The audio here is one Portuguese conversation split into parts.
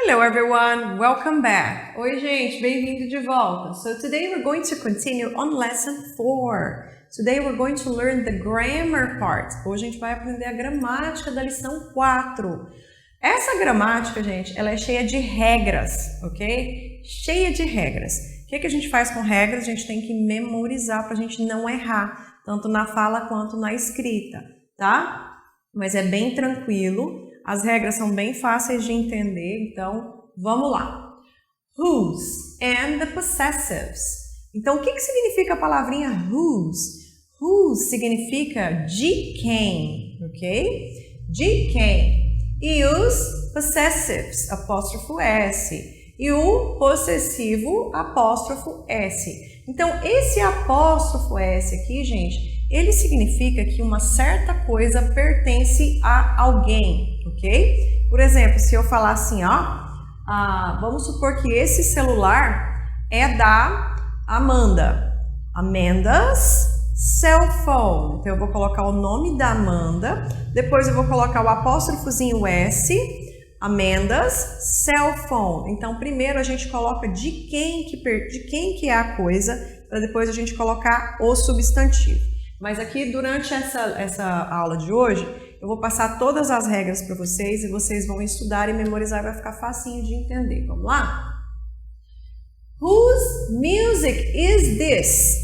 Hello everyone, welcome back. Oi gente, bem-vindo de volta. So today we're going to continue on lesson 4. Today we're going to learn the grammar part. Hoje a gente vai aprender a gramática da lição 4. Essa gramática, gente, ela é cheia de regras, ok? Cheia de regras. O que a gente faz com regras? A gente tem que memorizar para a gente não errar, tanto na fala quanto na escrita, tá? Mas é bem tranquilo. As regras são bem fáceis de entender, então vamos lá. Whose and the possessives. Então, o que significa a palavrinha whose? Whose significa de quem, ok? De quem. E os possessives, apóstrofo S. E o possessivo, apóstrofo S. Então, esse apóstrofo S aqui, gente, ele significa que uma certa coisa pertence a alguém, ok? Por exemplo, se eu falar assim, ó, vamos supor que esse celular é da Amanda. Amanda's cell phone. Então, eu vou colocar o nome da Amanda, depois eu vou colocar o apóstrofozinho S, Amanda's cell phone. Então, primeiro a gente coloca de quem que é a coisa, para depois a gente colocar o substantivo. Mas aqui, durante essa aula de hoje, eu vou passar todas as regras para vocês e vocês vão estudar e memorizar, vai ficar facinho de entender. Vamos lá? Whose music is this?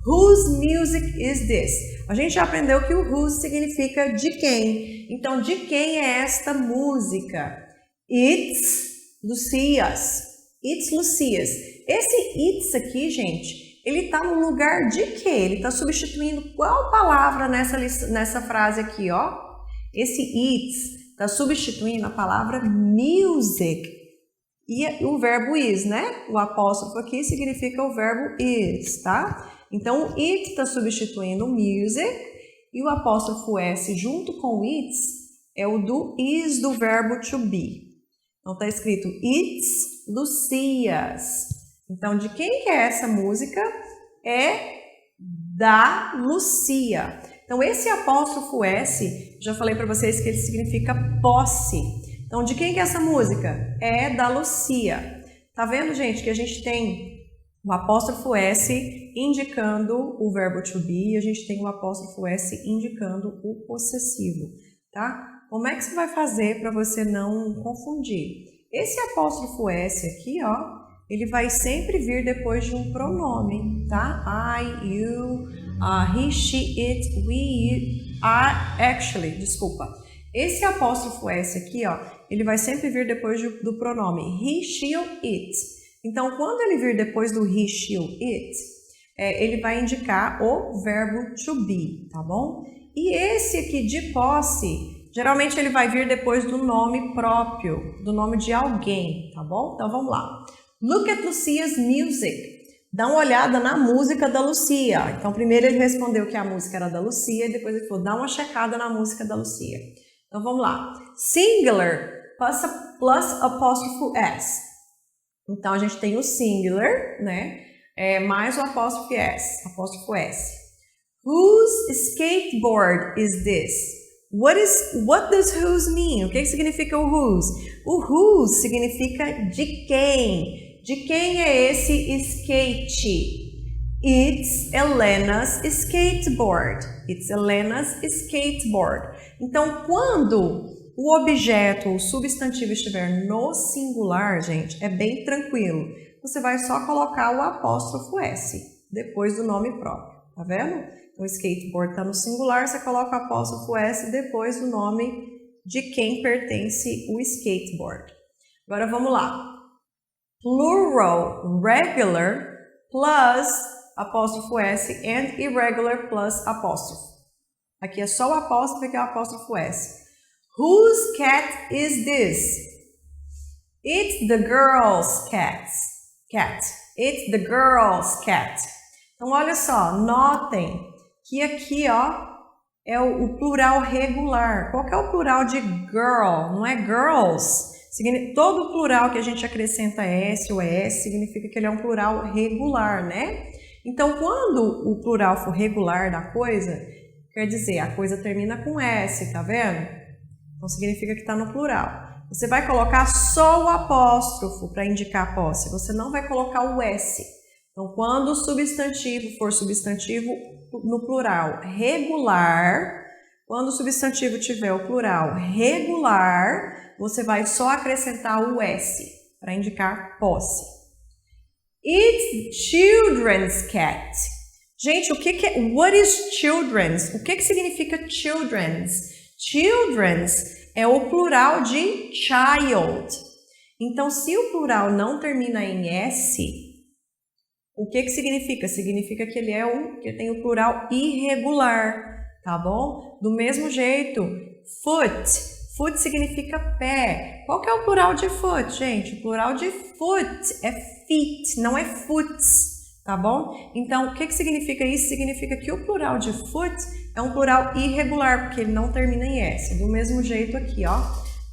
Whose music is this? A gente já aprendeu que o whose significa de quem. Então, de quem é esta música? It's Lucia's. It's Lucia's. Esse it's aqui, gente, ele está no lugar de quê? Ele está substituindo qual palavra nessa frase aqui, ó? Esse it's está substituindo a palavra music. E o verbo is, né? O apóstrofo aqui significa o verbo is, tá? Então, o it está substituindo o music e o apóstrofo S junto com o it's é o do is do verbo to be. Então, está escrito It's Lucia's. Então, de quem que é essa música? É da Lucia. Então, esse apóstrofo S, já falei para vocês que ele significa posse. Então, de quem que é essa música? É da Lucia. Tá vendo, gente, que a gente tem o apóstrofo S indicando o verbo to be e a gente tem o apóstrofo S indicando o possessivo, tá? Como é que você vai fazer para você não confundir? Esse apóstrofo S aqui, ó, ele vai sempre vir depois de um pronome, tá? I, you, he, she, it, we, actually, desculpa. Esse apóstrofo S aqui, ó, ele vai sempre vir depois do pronome he, she, it. Então, quando ele vir depois do he, she, it, ele vai indicar o verbo to be, tá bom? E esse aqui de posse, geralmente ele vai vir depois do nome próprio, do nome de alguém, tá bom? Então, vamos lá. Look at Lucia's music. Dá uma olhada na música da Lucia. Então, primeiro ele respondeu que a música era da Lucia e depois ele falou, dá uma checada na música da Lucia. Então, vamos lá. Singular plus apóstrofo S. Então, a gente tem o singular, né? Mais o apóstrofo S. Apóstrofo S. Whose skateboard is this? What does whose mean? O que significa o whose? O whose significa de quem. De quem é esse skate? It's Elena's skateboard. It's Elena's skateboard. Então, quando o objeto ou o substantivo estiver no singular, gente, é bem tranquilo. Você vai só colocar o apóstrofo S, depois do nome próprio. Tá vendo? O skateboard está no singular, você coloca o apóstrofo S depois do nome de quem pertence o skateboard. Agora vamos lá. Plural regular plus apóstrofo S and irregular plus apóstrofo. Aqui é só o apóstrofo, aqui é o apóstrofo S. Whose cat is this? It's the girl's cat. It's the girl's cat. Então, olha só, notem que aqui, ó, é o plural regular. Qual que é o plural de girl? Não é girls. Todo plural que a gente acrescenta S ou S significa que ele é um plural regular, né? Então, quando o plural for regular da coisa, quer dizer, a coisa termina com S, tá vendo? Então, significa que está no plural. você vai colocar só o apóstrofo para indicar posse, você não vai colocar o S. Então, quando o substantivo for substantivo no plural regular, quando o substantivo tiver o plural regular, você vai só acrescentar o S para indicar posse. It's children's cat. Gente, o que é? What is children's? O que significa children's? Children's é o plural de child. Então, se o plural não termina em S, o que significa? Significa que que tem o plural irregular, tá bom? Do mesmo jeito, foot. Foot significa pé. Qual que é o plural de foot, gente? O plural de foot é feet, não é foots, tá bom? Então, o que significa isso? Significa que o plural de foot é um plural irregular, porque ele não termina em S. Do mesmo jeito aqui, ó.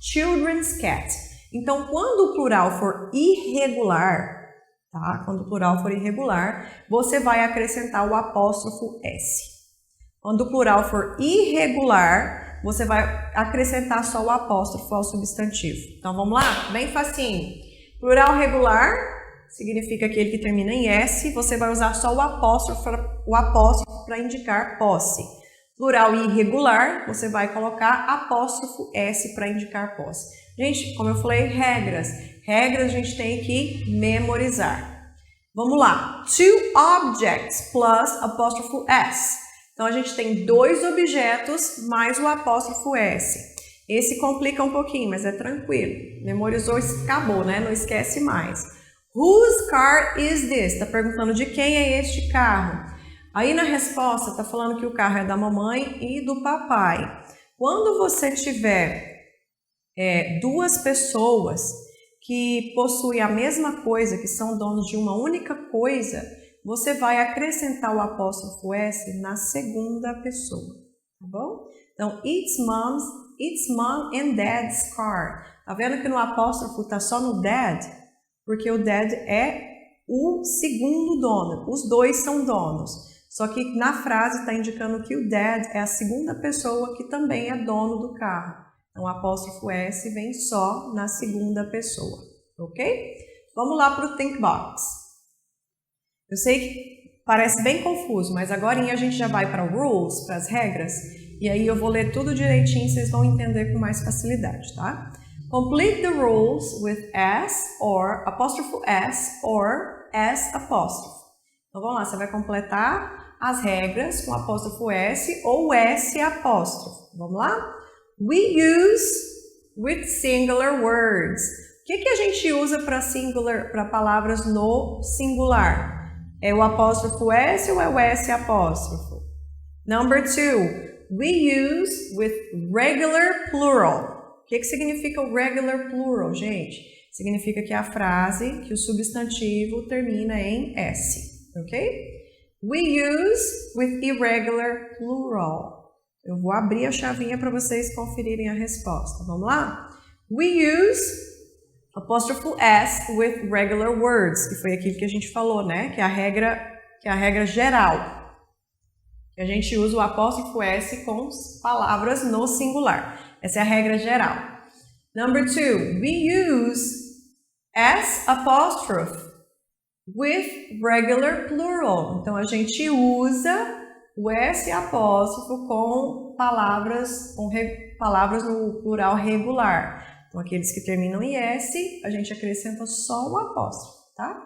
Children's cat. Então, quando o plural for irregular, tá? Quando o plural for irregular, você vai acrescentar o apóstrofo S. Quando o plural for irregular, você vai acrescentar só o apóstrofo ao substantivo. Então, vamos lá? Bem facinho. Plural regular significa aquele que termina em S, você vai usar só o apóstrofo para indicar posse. Plural irregular, você vai colocar apóstrofo S para indicar posse. Gente, como eu falei, regras. Regras a gente tem que memorizar. Vamos lá. Two objects plus apóstrofo S. Então, a gente tem dois objetos mais o apóstrofo S. Esse complica um pouquinho, mas é tranquilo. Memorizou, acabou, né? Não esquece mais. Whose car is this? Está perguntando de quem é este carro. Aí na resposta está falando que o carro é da mamãe e do papai. Quando você tiver duas pessoas que possuem a mesma coisa, que são donos de uma única coisa, você vai acrescentar o apóstrofo S na segunda pessoa, tá bom? Então, it's mom and dad's car. Tá vendo que no apóstrofo tá só no dad? Porque o dad é o segundo dono, os dois são donos. Só que na frase está indicando que o dad é a segunda pessoa que também é dono do carro. Então, o apóstrofo S vem só na segunda pessoa, ok? Vamos lá para o Think Box. Eu sei que parece bem confuso, mas agora a gente já vai para o Rules, para as regras, e aí eu vou ler tudo direitinho e vocês vão entender com mais facilidade, tá? Complete the rules with S or apóstrofo S or S apóstrofo. Então vamos lá, você vai completar as regras com apóstrofo S ou S apóstrofo. Vamos lá? We use with singular words. O que a gente usa para palavras no singular? É o apóstrofo S ou é o S apóstrofo? Number 2, we use with regular plural. O que significa o regular plural, gente? Significa que a frase, que o substantivo termina em S, ok? We use with irregular plural. Eu vou abrir a chavinha para vocês conferirem a resposta. Vamos lá? We use apóstrofo S with regular words, que foi aquilo que a gente falou, né? Que é a regra geral. Que a gente usa o apóstrofo S com palavras no singular. Essa é a regra geral. Number 2, we use S apostrophe with regular plural. Então, a gente usa o S apóstrofo com palavras no plural regular. Então, aqueles que terminam em S, a gente acrescenta só o apóstrofo, tá?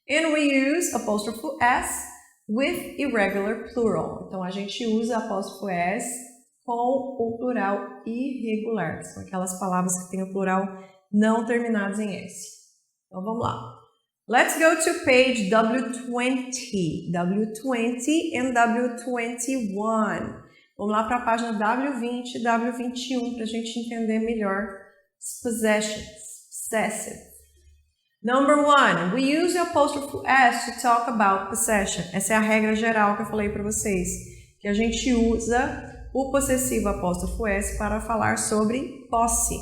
And we use apóstrofo S with irregular plural. Então, a gente usa apóstrofo S com o plural irregular, que são aquelas palavras que têm o plural não terminados em S. Então, vamos lá. Let's go to page W20. W20 and W21. Vamos lá para a página W20 e W21 para a gente entender melhor possessions, possessive. Number 1, we use the apostrophe S to talk about possession. Essa é a regra geral que eu falei para vocês, que a gente usa o possessivo apóstrofo S para falar sobre posse.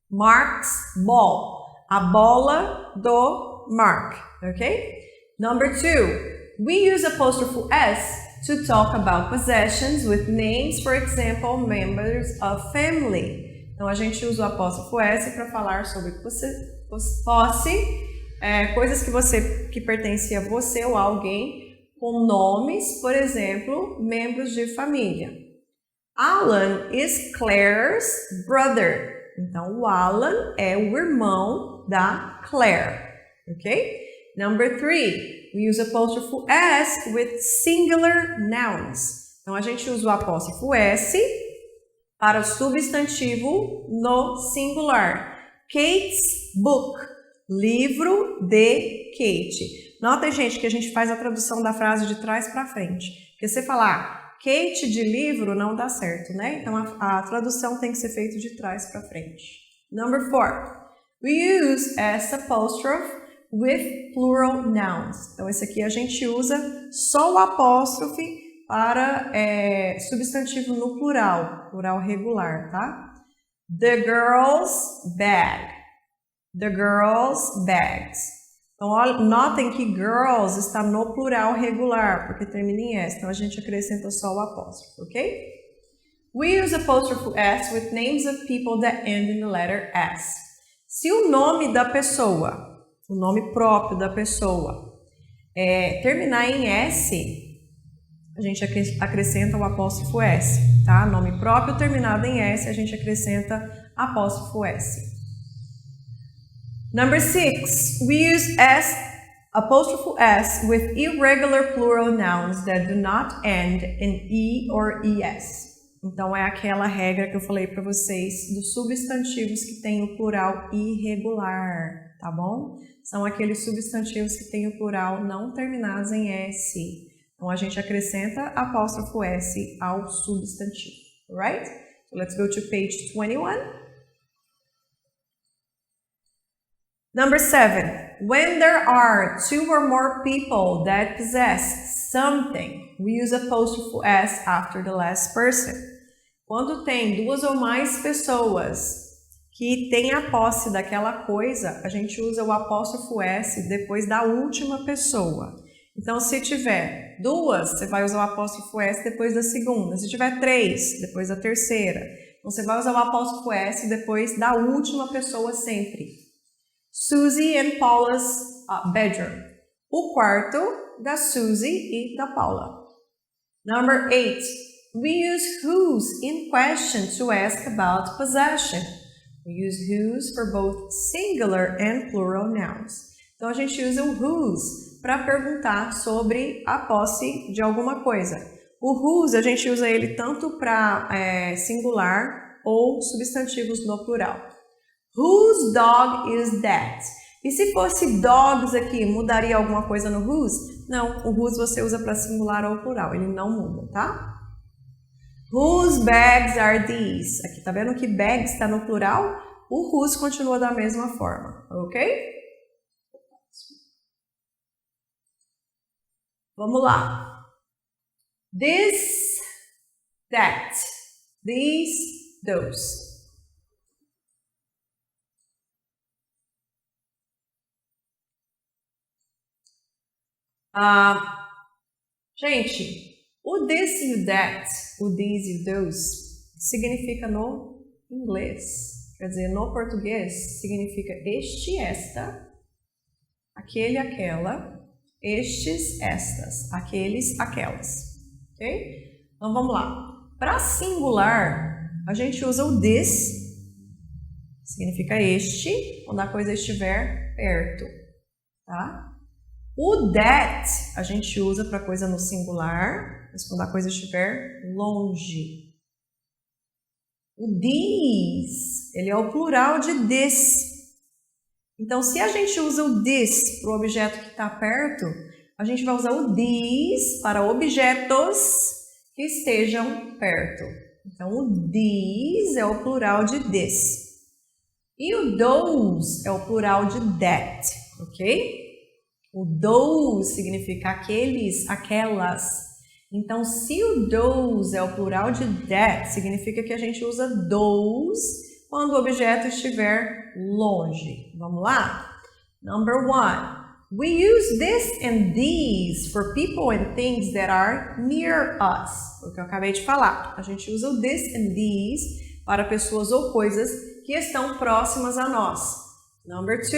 Mark's ball, a bola do Mark, ok? Number 2, we use apostrophe S to talk about possessions with names, for example, members of family. Então, Então, a gente usa o apóstrofo S para falar sobre posse, coisas que pertencem a você ou a alguém, com nomes, por exemplo, membros de família. Alan is Claire's brother. Então, o Alan é o irmão da Claire, ok? Number 3, we use apostrophe S with singular nouns. Então, a gente usa o apóstrofo S para o substantivo no singular. Kate's book, livro de Kate. Nota, gente, que a gente faz a tradução da frase de trás para frente. Porque você falar Kate de livro não dá certo, né? Então, a tradução tem que ser feita de trás para frente. Number 4, we use S apostrophe with plural nouns. Então, esse aqui a gente usa só o apóstrofe para substantivo no plural regular, tá? The girl's bag. The girl's bags. Então, notem que girls está no plural regular, porque termina em S. Então, a gente acrescenta só o apóstrofo, ok? We use apostrophe S with names of people that end in the letter S. Se o nome da pessoa, o nome próprio da pessoa, terminar em S, a gente acrescenta o apóstrofo S, tá? Nome próprio terminado em S, a gente acrescenta apóstrofo S. Number 6, we use apostrophe S with irregular plural nouns that do not end in E or ES. Então, é aquela regra que eu falei para vocês dos substantivos que têm o plural irregular, tá bom? São aqueles substantivos que têm o plural não terminados em S. Então, a gente acrescenta apóstrofo S ao substantivo, right? So, let's go to page 21. Number 7, when there are 2 or more people that possess something, we use apostrophe S after the last person. Quando tem 2 ou mais pessoas que têm a posse daquela coisa, a gente usa o apóstrofo S depois da última pessoa. Então, se tiver 2, você vai usar o apóstrofo S depois da segunda. Se tiver 3, depois da terceira. Então, você vai usar o apóstrofo S depois da última pessoa sempre. Susie and Paula's bedroom. O quarto da Susie e da Paula. Number 8. We use whose in question to ask about possession. We use whose for both singular and plural nouns. Então, a gente usa o whose para perguntar sobre a posse de alguma coisa. O whose, a gente usa ele tanto para singular ou substantivos no plural. Whose dog is that? E se fosse dogs aqui, mudaria alguma coisa no whose? Não, o whose você usa para singular ou plural, ele não muda, tá? Whose bags are these? Aqui, tá vendo que bags está no plural? O whose continua da mesma forma, ok? Vamos lá. This, that, these, those. Gente, o this e o that, o these e o those, significa no inglês. Quer dizer, no português, significa este, esta, aquele, aquela, estes, estas, aqueles, aquelas. Ok? Então, vamos lá. Para singular, a gente usa o this, significa este, quando a coisa estiver perto, tá? O that a gente usa para coisa no singular, mas quando a coisa estiver longe. O these, ele é o plural de this. Então, se a gente usa o this para o objeto que está perto, a gente vai usar o these para objetos que estejam perto. Então, o these é o plural de this. E o those é o plural de that, ok? O those significa aqueles, aquelas. Então, se o those é o plural de that, significa que a gente usa those quando o objeto estiver longe. Vamos lá? Number 1. We use this and these for people and things that are near us. O que eu acabei de falar. A gente usa o this and these para pessoas ou coisas que estão próximas a nós. Number 2,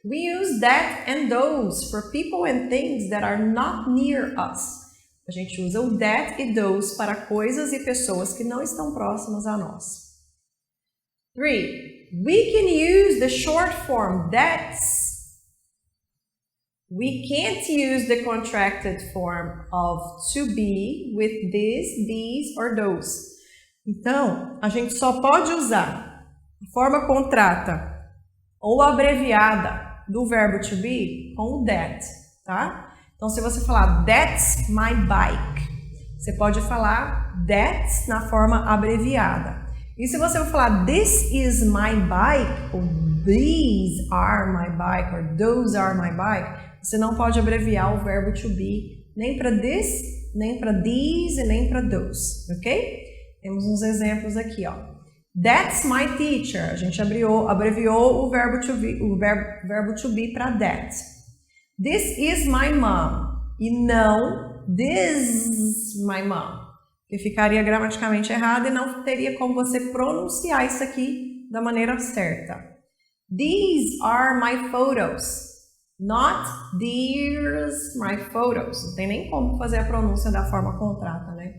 we use that and those for people and things that are not near us. A gente usa o that e those para coisas e pessoas que não estão próximas a nós. 3, we can use the short form that's. We can't use the contracted form of to be with this, these or those. Então, a gente só pode usar a forma contrata ou abreviada do verbo to be com o that, tá? Então, se você falar that's my bike, você pode falar that's na forma abreviada. E se você for falar this is my bike, ou these are my bike, or those are my bike, você não pode abreviar o verbo to be nem para this, nem para these e nem para those, ok? Temos uns exemplos aqui, ó. That's my teacher. A gente abreviou o verbo to be para that. This is my mom. E não this is my mom. Que ficaria gramaticalmente errado e não teria como você pronunciar isso aqui da maneira certa. These are my photos. Not these my photos. Não tem nem como fazer a pronúncia da forma contrata, né?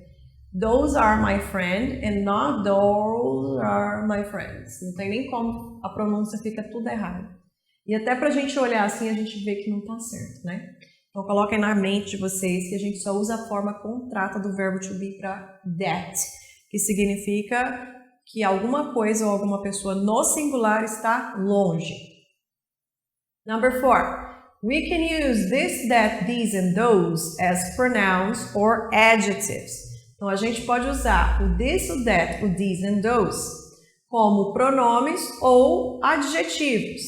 Those are my friend and not those are my friends. Não tem nem como, a pronúncia fica tudo errado. E até pra gente olhar assim, a gente vê que não tá certo, né? Então coloquem na mente de vocês que a gente só usa a forma contrata do verbo to be para that, que significa que alguma coisa ou alguma pessoa no singular está longe. Number 4. We can use this, that, these and those as pronouns or adjectives. Então, a gente pode usar o this, o that, o these and those como pronomes ou adjetivos.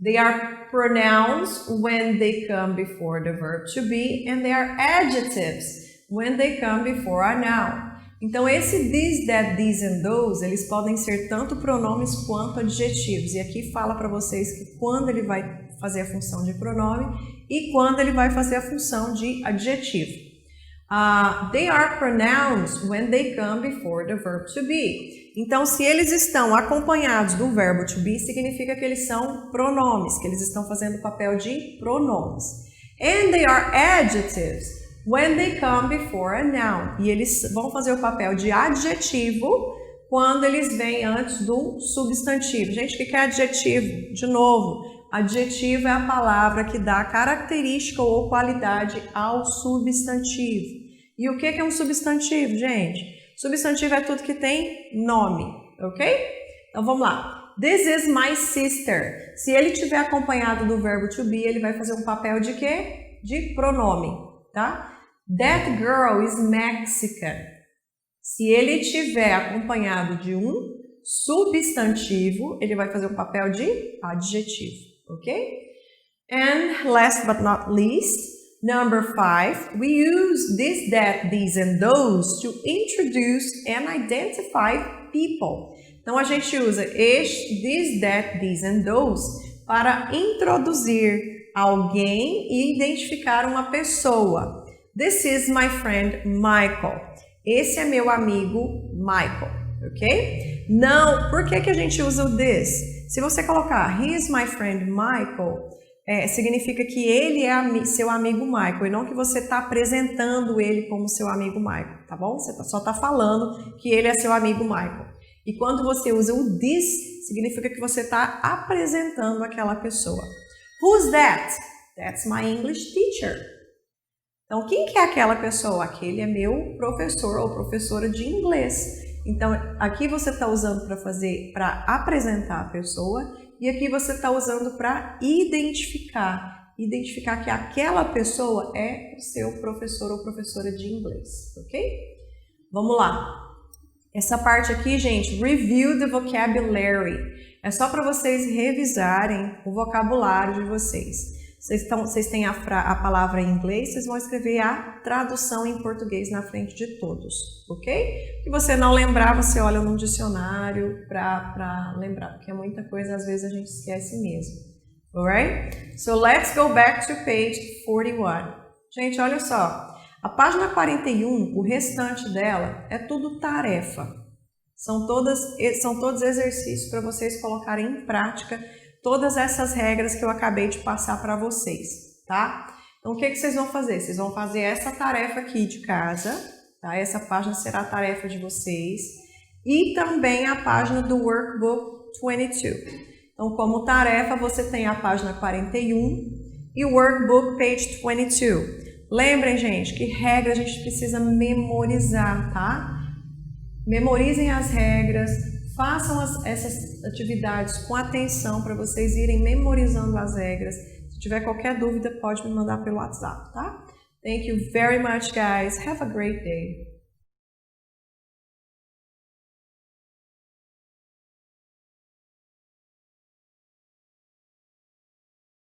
They are pronouns when they come before the verb to be and they are adjectives when they come before a noun. Então, esse this, that, these and those, eles podem ser tanto pronomes quanto adjetivos. E aqui fala para vocês que quando ele vai fazer a função de pronome e quando ele vai fazer a função de adjetivo. They are pronouns when they come before the verb to be. Então, se eles estão acompanhados do verbo to be, significa que eles são pronomes, que eles estão fazendo o papel de pronomes. And they are adjectives when they come before a noun. E eles vão fazer o papel de adjetivo quando eles vêm antes do substantivo. Gente, o que é adjetivo? De novo, adjetivo é a palavra que dá característica ou qualidade ao substantivo. E o que é um substantivo, gente? Substantivo é tudo que tem nome, ok? Então vamos lá. This is my sister. Se ele estiver acompanhado do verbo to be, ele vai fazer um papel de quê? De pronome, tá? That girl is Mexican. Se ele estiver acompanhado de um substantivo, ele vai fazer um papel de adjetivo, ok? And last but not least, number 5, we use this, that, these and those to introduce and identify people. Então a gente usa this, that, these and those para introduzir alguém e identificar uma pessoa. This is my friend Michael. Esse é meu amigo Michael, ok? Não, por que a gente usa o this? Se você colocar he is my friend Michael, significa que ele é seu amigo Michael e não que você está apresentando ele como seu amigo Michael, tá bom? Você só está falando que ele é seu amigo Michael. E quando você usa o this, significa que você está apresentando aquela pessoa. Who's that? That's my English teacher. Então, quem que é aquela pessoa? Aquele é meu professor ou professora de inglês. Então, aqui você está usando para apresentar a pessoa e aqui você está usando para identificar que aquela pessoa é o seu professor ou professora de inglês, ok? Vamos lá. Essa parte aqui, gente, review the vocabulary. É só para vocês revisarem o vocabulário de vocês. Vocês têm a palavra em inglês, vocês vão escrever a tradução em português na frente de todos, ok? Se você não lembrar, você olha no dicionário para lembrar, porque é muita coisa, às vezes a gente esquece mesmo. Alright? So let's go back to page 41. Gente, olha só. A página 41, o restante dela é tudo tarefa. São todos exercícios para vocês colocarem em prática todas essas regras que eu acabei de passar para vocês, tá? Então, o que vocês vão fazer? Vocês vão fazer essa tarefa aqui de casa, tá? Essa página será a tarefa de vocês. E também a página do Workbook 22. Então, como tarefa, você tem a página 41 e o Workbook Page 22. Lembrem, gente, que regra a gente precisa memorizar, tá? Memorizem as regras, façam essas atividades com atenção para vocês irem memorizando as regras. Se tiver qualquer dúvida, pode me mandar pelo WhatsApp, tá? Thank you very much, guys. Have a great day.